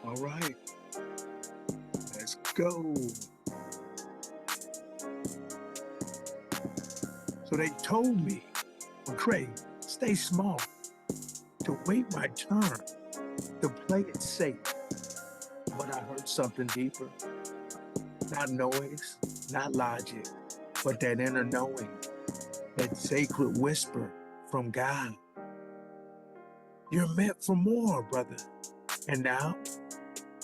All right, let's go. So they told me, well, Craig, stay small, to wait my turn, to play it safe. But I heard something deeper, not noise, not logic, but that inner knowing, that sacred whisper from God. You're meant for more, brother. And now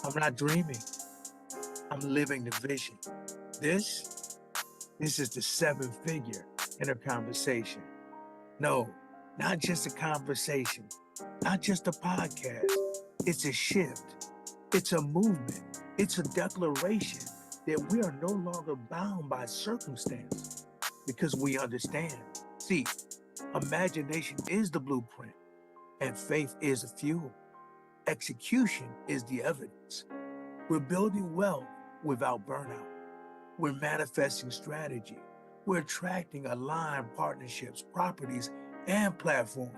I'm not dreaming, I'm living the vision. This, this is the seven figure inner conversation. No, not just a conversation, not just a podcast. It's a shift, it's a movement, it's a declaration that we are no longer bound by circumstance because we understand. See, imagination is the blueprint, and faith is the fuel. Execution is the evidence. We're building wealth without burnout. We're manifesting strategy. We're attracting aligned partnerships, properties, and platforms.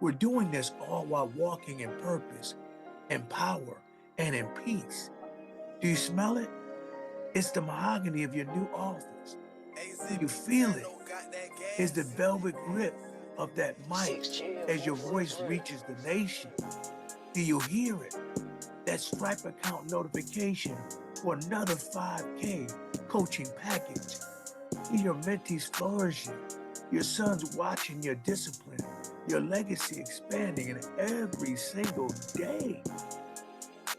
We're doing this all while walking in purpose, in power, and in peace. Do you smell it? It's the mahogany of your new office. Do you feel it? It's the velvet grip of that mic as your voice reaches the nation. Do you hear it? That Stripe account notification for another 5K coaching package. See your mentees flourishing, your sons watching your discipline, your legacy expanding in every single day.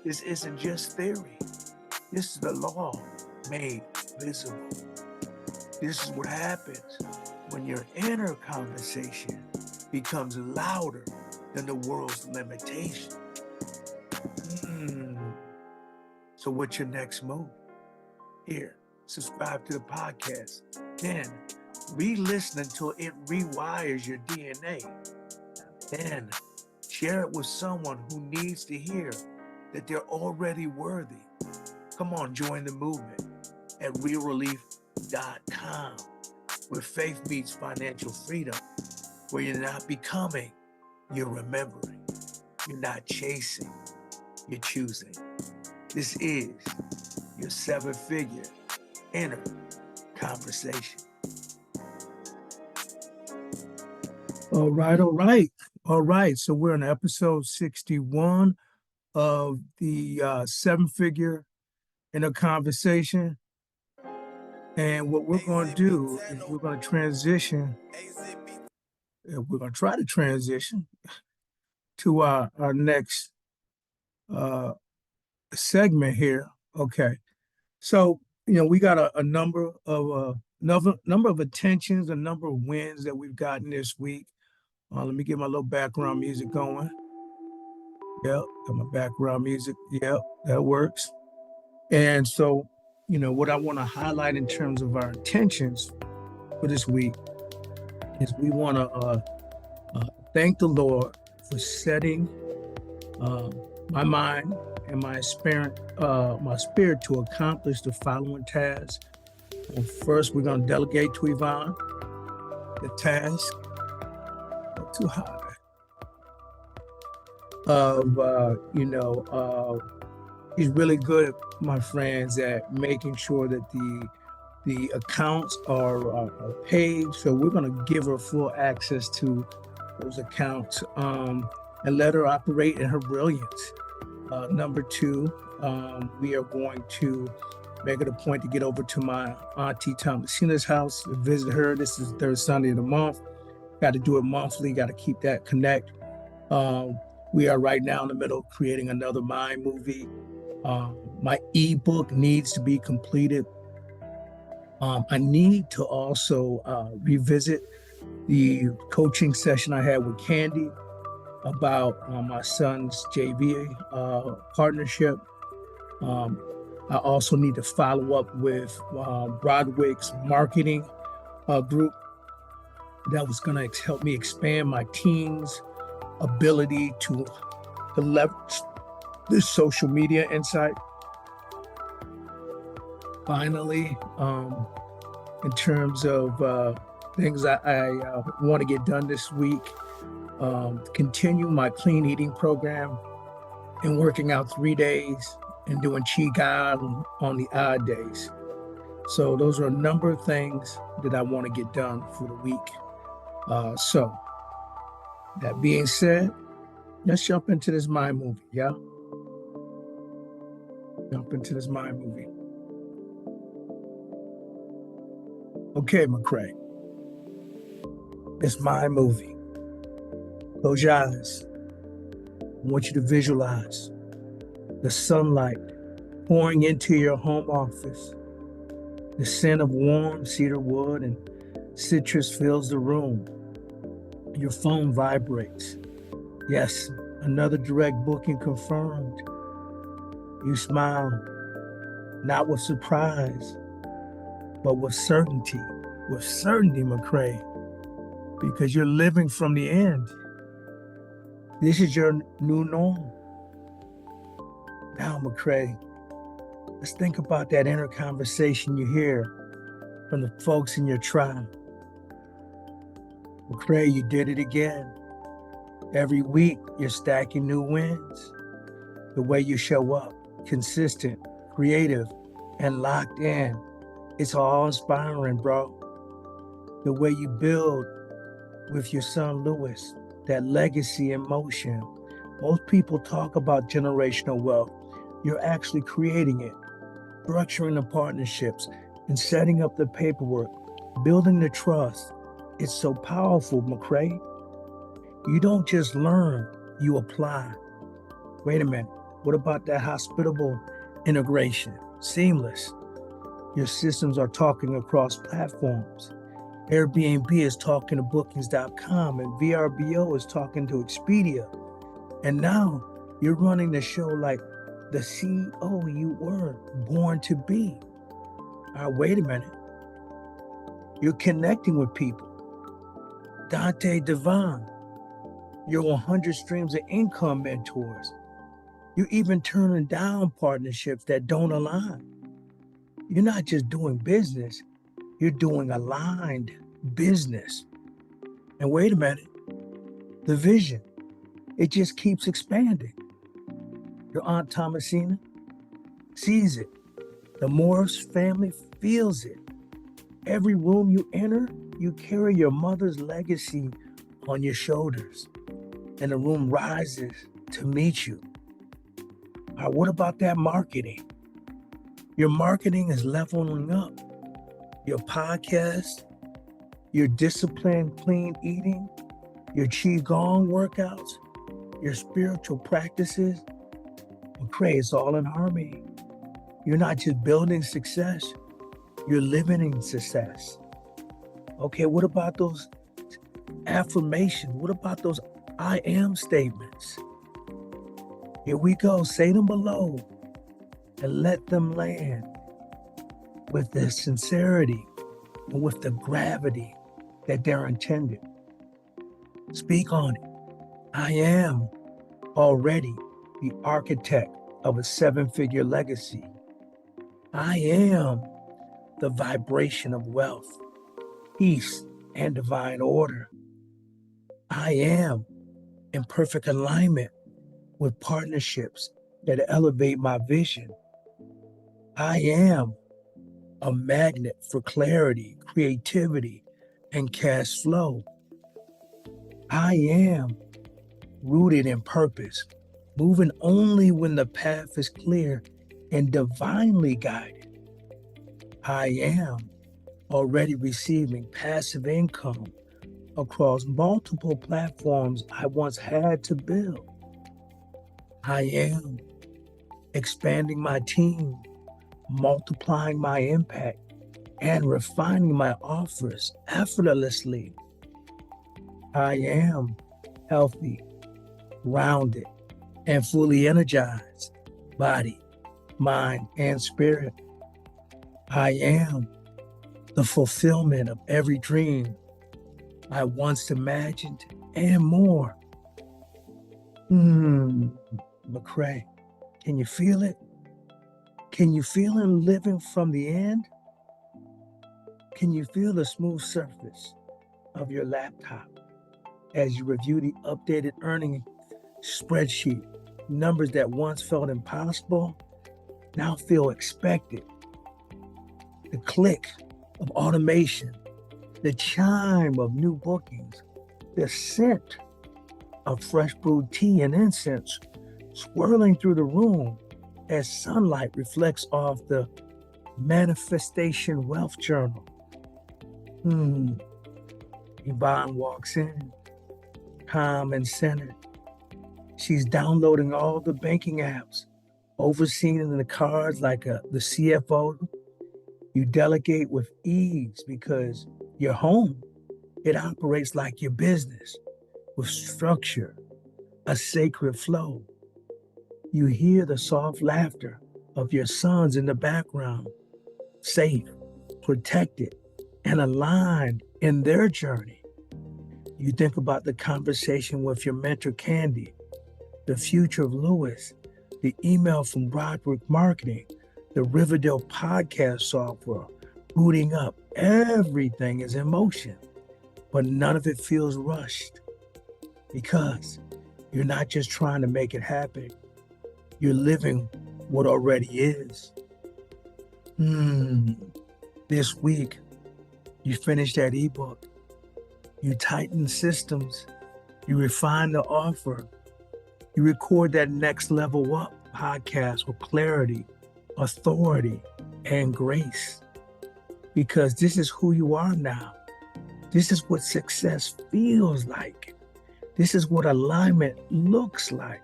This isn't just theory. This is the law made visible. This is what happens when your inner conversation becomes louder than the world's limitation. So what's your next move? Here, subscribe to the podcast. Then re-listen until it rewires your DNA. Then share it with someone who needs to hear that they're already worthy. Come on, join the movement at realrelief.com, where faith meets financial freedom, where you're not becoming, you're remembering. You're not chasing, you're choosing. This is your seven-figure inner conversation. All right. So we're on episode 61 of the seven-figure inner conversation. And what we're going to do is we're going to transition. We're going to try to transition to our next segment here. Okay. So, we got a number of attentions, a number of wins that we've gotten this week. Let me get my little background music going. Yep, got my background music. Yep, that works. And so, what I want to highlight in terms of our intentions for this week is we want to thank the Lord for setting my mind and my spirit to accomplish the following tasks. And first, we're going to delegate to Yvonne the task too high of he's really good, my friends, at making sure that the accounts are paid. So we're going to give her full access to those accounts and let her operate in her brilliance. Number two, we are going to make it a point to get over to my auntie Thomasina's house to visit her. This is the third Sunday of the month. Got to do it monthly, got to keep that connect. We are right now in the middle of creating another Mind movie. My ebook needs to be completed. I need to also revisit the coaching session I had with Candy about my son's JV partnership. I also need to follow up with Broadwick's marketing group that was going to help me expand my team's ability to leverage this social media insight. Finally, in terms of things I want to get done this week, continue my clean eating program and working out 3 days and doing Qigong on the odd days. So those are a number of things that I want to get done for the week. So that being said, let's jump into this mind movie, yeah? Jump into this mind movie. Okay, McCray. This mind movie. Close your eyes. I want you to visualize the sunlight pouring into your home office. The scent of warm cedar wood and citrus fills the room. Your phone vibrates. Yes, another direct booking confirmed. You smile, not with surprise, but with certainty. With certainty, McCray, because you're living from the end. This is your new norm. Now, McCray, let's think about that inner conversation you hear from the folks in your tribe. McCray, you did it again. Every week, you're stacking new wins. The way you show up, consistent, creative, and locked in, it's all inspiring, bro. The way you build with your son, Lewis, that legacy in motion. Most people talk about generational wealth. You're actually creating it, structuring the partnerships, and setting up the paperwork, building the trust. It's so powerful, McCray. You don't just learn, you apply. Wait a minute, what about that hospitable integration? Seamless. Your systems are talking across platforms. Airbnb is talking to bookings.com and VRBO is talking to Expedia. And now you're running the show like the CEO you were born to be. Wait a minute. You're connecting with people. Dante Devon, your 100 streams of income mentors. You're even turning down partnerships that don't align. You're not just doing business, you're doing aligned business. And wait a minute, the vision, it just keeps expanding. Your Aunt Thomasina sees it. The Morris family feels it. Every room you enter, you carry your mother's legacy on your shoulders, and the room rises to meet you. What about that marketing? Your marketing is leveling up. Your podcast, your disciplined clean eating, your Qigong workouts, your spiritual practices. McCray, it's all in harmony. You're not just building success, you're living in success. Okay, what about those affirmations? What about those I am statements? Here we go, say them below and let them land with the sincerity and with the gravity that they're intended. Speak on it. I am already the architect of a 7-figure legacy. I am the vibration of wealth, peace, and divine order. I am in perfect alignment with partnerships that elevate my vision. I am a magnet for clarity, creativity, and cash flow. I am rooted in purpose, moving only when the path is clear and divinely guided. I am already receiving passive income across multiple platforms I once had to build. I am expanding my team, multiplying my impact, and refining my offers effortlessly. I am healthy, rounded, and fully energized, body, mind, and spirit. I am the fulfillment of every dream I once imagined and more. McCray, can you feel it? Can you feel it living from the end? Can you feel the smooth surface of your laptop as you review the updated earning spreadsheet? Numbers that once felt impossible now feel expected. The click of automation, the chime of new bookings, the scent of fresh brewed tea and incense swirling through the room as sunlight reflects off the manifestation wealth journal. Yvonne walks in, calm and centered. She's downloading all the banking apps, overseeing the cards like the CFO. You delegate with ease because your home, it operates like your business with structure, a sacred flow. You hear the soft laughter of your sons in the background, safe, protected, and aligned in their journey. You think about the conversation with your mentor, Candy, the future of Lewis, the email from Broderick Marketing, the Riverdale podcast software, booting up. Everything is in motion, but none of it feels rushed because you're not just trying to make it happen. You're living what already is. This week, you finish that ebook. You tighten systems. You refine the offer. You record that next level up podcast with clarity, authority, and grace. Because this is who you are now. This is what success feels like. This is what alignment looks like.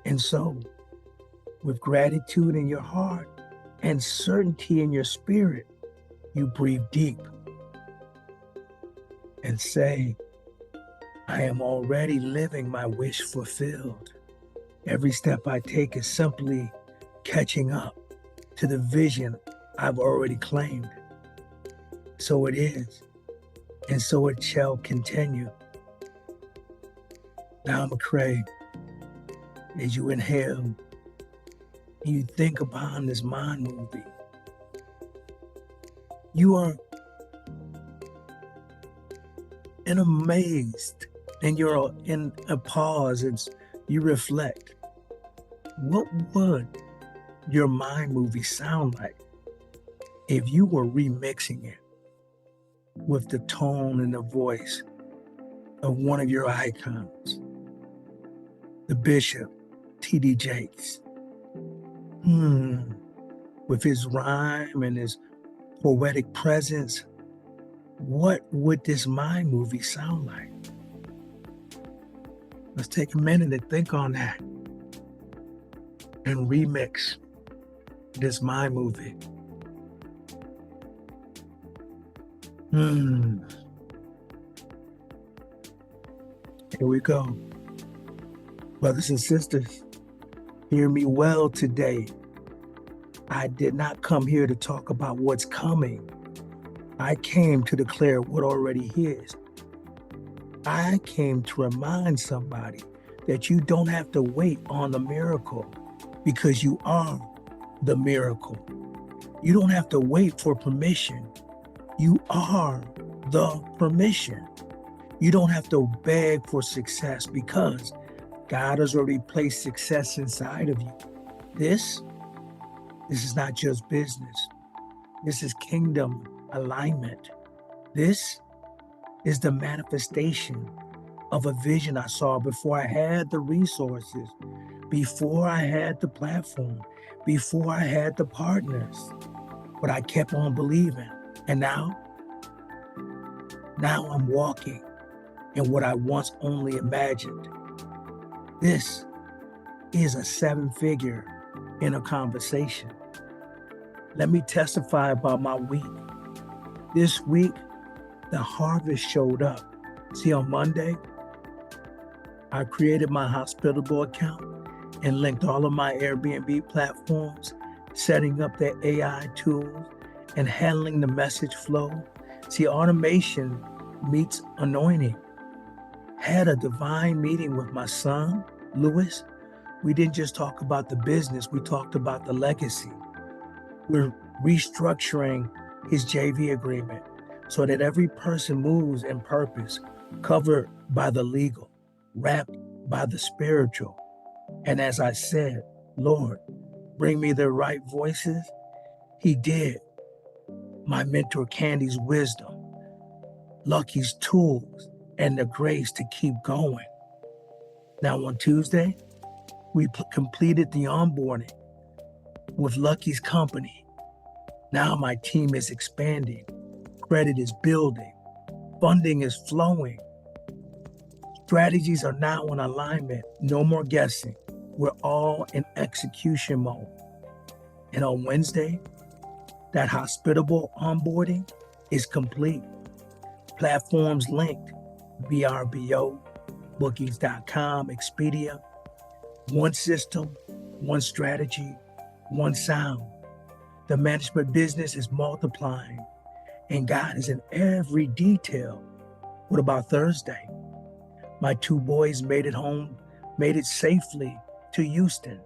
And so, with gratitude in your heart and certainty in your spirit, you breathe deep and say, I am already living my wish fulfilled. Every step I take is simply catching up to the vision I've already claimed. So it is, and so it shall continue. Now, McCray, as you inhale and you think upon this mind movie, you are amazed and you're in a pause and you reflect. What would your mind movie sound like if you were remixing it with the tone and the voice of one of your icons, the Bishop, T.D. Jakes? With his rhyme and his poetic presence, what would this mind movie sound like? Let's take a minute to think on that and remix this mind movie. Here we go. Brothers and sisters, hear me well today. I did not come here to talk about what's coming. I came to declare what already is. I came to remind somebody that you don't have to wait on the miracle because you are the miracle. You don't have to wait for permission. You are the permission. You don't have to beg for success because God has already placed success inside of you. This is not just business. This is kingdom alignment. This is the manifestation of a vision I saw before I had the resources, before I had the platform, before I had the partners. But I kept on believing. And now I'm walking in what I once only imagined. This is a 7-figure in a conversation. Let me testify about my week. This week, the harvest showed up. See, on Monday, I created my hospitable account and linked all of my Airbnb platforms, setting up the AI tools and handling the message flow. See, automation meets anointing. Had a divine meeting with my son, Lewis. We didn't just talk about the business, we talked about the legacy. We're restructuring his JV agreement so that every person moves in purpose, covered by the legal, wrapped by the spiritual. And as I said, Lord, bring me the right voices, He did. My mentor Candy's wisdom, Lucky's tools, and the grace to keep going. Now on Tuesday, we completed the onboarding with Lucky's company. Now my team is expanding, credit is building, funding is flowing. Strategies are now in alignment, no more guessing. We're all in execution mode. And on Wednesday, that hospitable onboarding is complete. Platforms linked, VRBO, bookings.com, Expedia. One system, one strategy, one sound. The management business is multiplying, and God is in every detail. What about Thursday? My two boys made it home, made it safely to Houston.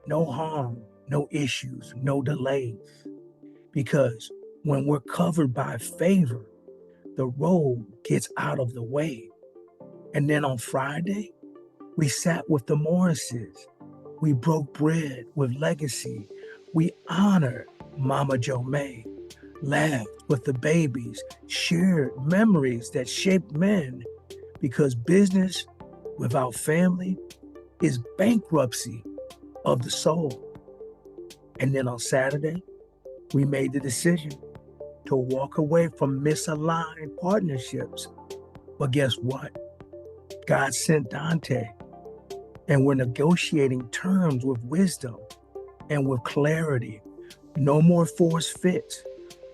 No harm, no issues, no delays. Because when we're covered by favor, the road gets out of the way. And then on Friday, we sat with the Morrises. We broke bread with legacy. We honored Mama Jo May, laughed with the babies, shared memories that shaped men, because business without family is bankruptcy of the soul. And then on Saturday, we made the decision to walk away from misaligned partnerships. But guess what? God sent Dante, and we're negotiating terms with wisdom and with clarity. No more forced fits,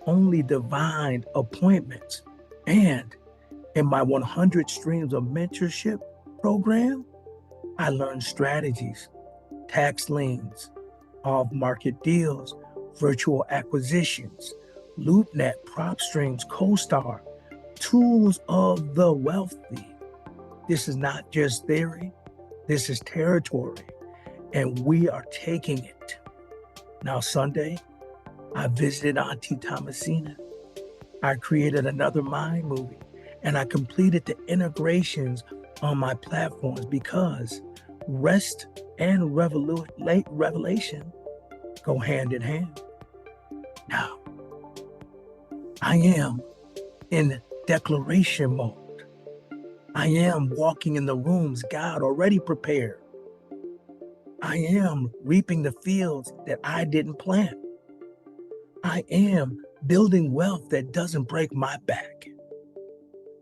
only divine appointments. And in my 100 Streams of Mentorship program, I learned strategies, tax liens, off-market deals, virtual acquisitions, LoopNet, prop streams, CoStar, tools of the wealthy. This is not just theory, this is territory, and we are taking it. Now Sunday, I visited Auntie Thomasina. I created another mind movie, and I completed the integrations on my platforms, because rest and revelation go hand in hand. Now, I am in declaration mode. I am walking in the rooms God already prepared. I am reaping the fields that I didn't plant. I am building wealth that doesn't break my back.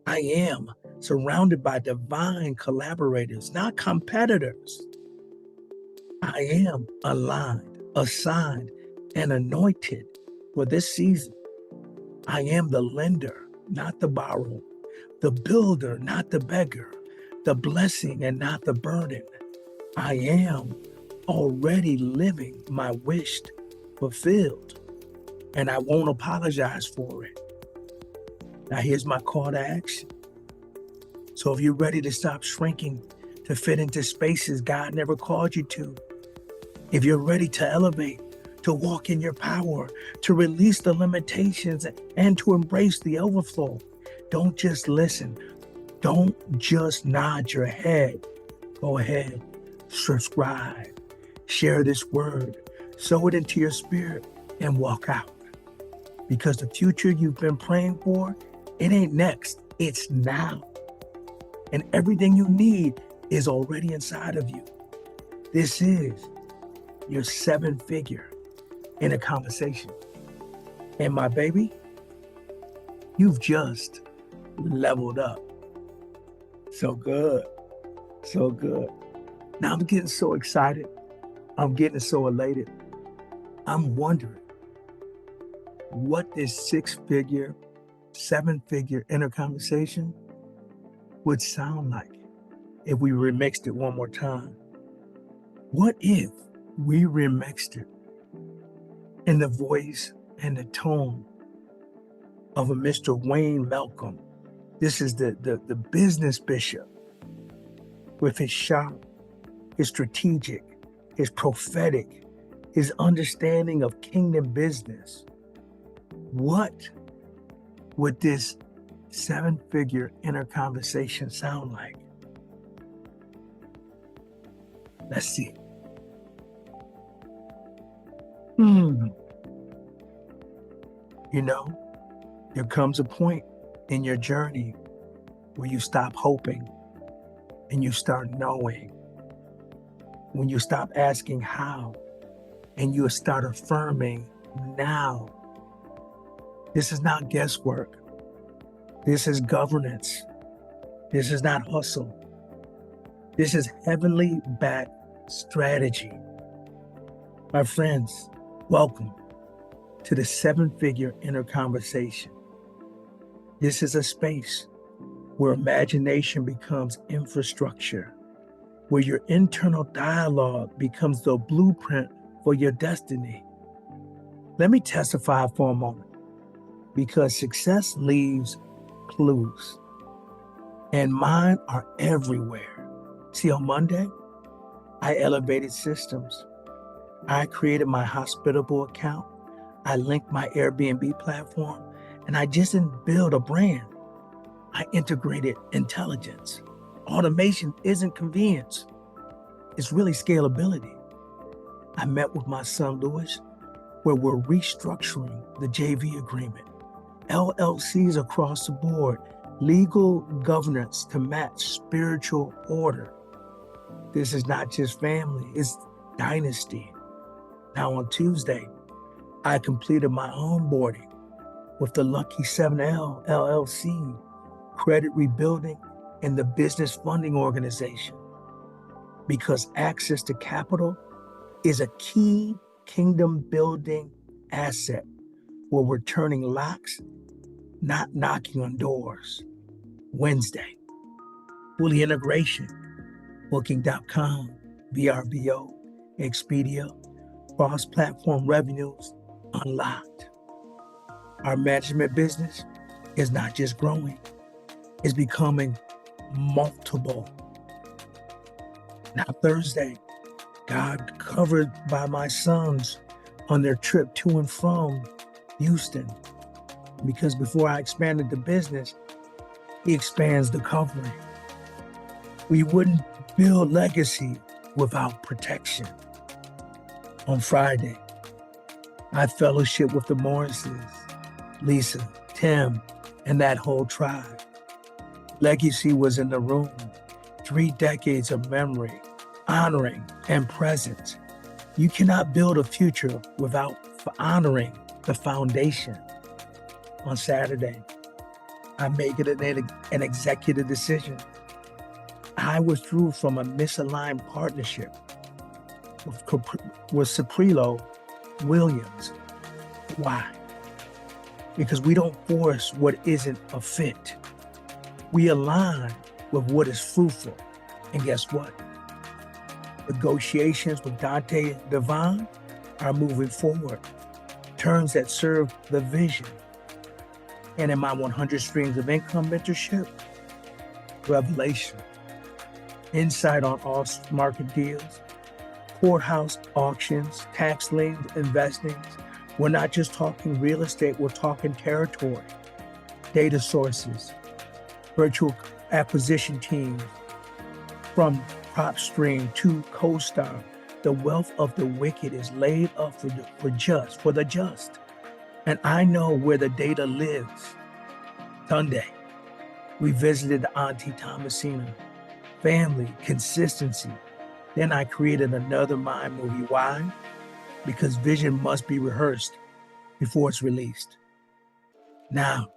I am surrounded by divine collaborators, not competitors. I am aligned, assigned, and anointed for this season. I am the lender, not the borrower, the builder, not the beggar, the blessing and not the burden. I am already living my wish fulfilled, and I won't apologize for it. Now here's my call to action. So if you're ready to stop shrinking to fit into spaces God never called you to, if you're ready to elevate, to walk in your power, to release the limitations and to embrace the overflow, don't just listen. Don't just nod your head. Go ahead, subscribe, share this word, sow it into your spirit, and walk out. Because the future you've been praying for, it ain't next, it's now. And everything you need is already inside of you. This is your 7-figure in a conversation. And my baby, you've just leveled up. So good, so good. Now I'm getting so excited. I'm getting so elated. I'm wondering what this 6-figure, 7-figure inner conversation would sound like if we remixed it one more time. What if we remixed it in the voice and the tone of a Mr. Wayne Malcolm? This is the business bishop, with his sharp, his strategic, his prophetic, his understanding of kingdom business. What would this 7-figure inner conversation sound like? Let's see. Hmm. You know, there comes a point in your journey where you stop hoping and you start knowing. When you stop asking how and you start affirming now. This is not guesswork. This is governance. This is not hustle. This is heavenly backed strategy. My friends, welcome to the seven-figure inner conversation. This is a space where imagination becomes infrastructure, where your internal dialogue becomes the blueprint for your destiny. Let me testify for a moment, because success leaves clues, and mine are everywhere. See, on Monday, I elevated systems. I created my hospitable account. I linked my Airbnb platform, and I just didn't build a brand. I integrated intelligence. Automation isn't convenience. It's really scalability. I met with my son, Lewis, where we're restructuring the JV agreement. LLCs across the board, legal governance to match spiritual order. This is not just family, it's dynasty. Now on Tuesday, I completed my onboarding with the Lucky 7L LLC, credit rebuilding, and the business funding organization. Because access to capital is a key kingdom building asset where we're turning locks, not knocking on doors. Wednesday, fully integration, Booking.com, VRBO, Expedia, cross-platform revenues unlocked. Our management business is not just growing, it's becoming multiple. Now Thursday, God covered by my sons on their trip to and from Houston, because before I expanded the business, He expands the covering. We wouldn't build legacy without protection. On Friday, I fellowship with the Morrises, Lisa, Tim, and that whole tribe. Legacy was in the room. 3 decades of memory, honoring, and presence. You cannot build a future without honoring the foundation. On Saturday, I make it an executive decision. I withdrew from a misaligned partnership with Ciprilo Williams. Why? Because we don't force what isn't a fit. We align with what is fruitful. And guess what? Negotiations with Dante Devine are moving forward. Terms that serve the vision. And in my 100 Streams of Income mentorship, revelation, insight on off-market deals, courthouse auctions, tax liens, investings. We're not just talking real estate, we're talking territory, data sources, virtual acquisition teams, from PropStream to CoStar. The wealth of the wicked is laid up for the just. And I know where the data lives. Sunday, we visited the Auntie Thomasina. Family, consistency. Then I created another mind movie. Why? Because vision must be rehearsed before it's released. Now,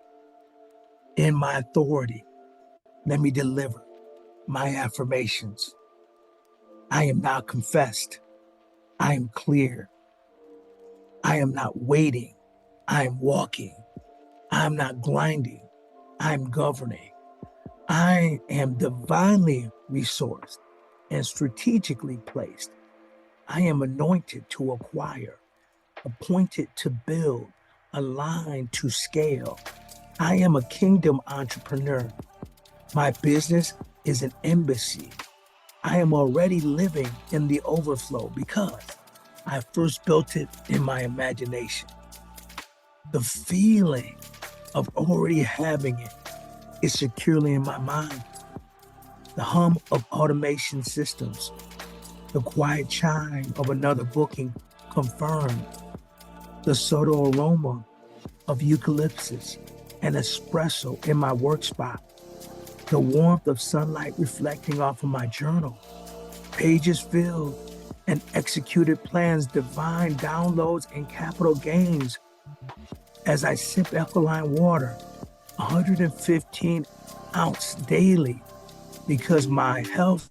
in my authority, let me deliver my affirmations. I am now confessed. I am clear. I am not waiting. I am walking. I am not grinding. I am governing. I am divinely resourced and strategically placed. I am anointed to acquire, appointed to build, aligned to scale. I am a kingdom entrepreneur. My business is an embassy. I am already living in the overflow because I first built it in my imagination. The feeling of already having it is securely in my mind. The hum of automation systems, The quiet chime of another booking confirmed. The subtle aroma of eucalyptus and espresso in my work spot. The warmth of sunlight reflecting off of my journal. Pages filled and executed plans, divine downloads and capital gains as I sip alkaline water, 115 ounce daily, because my health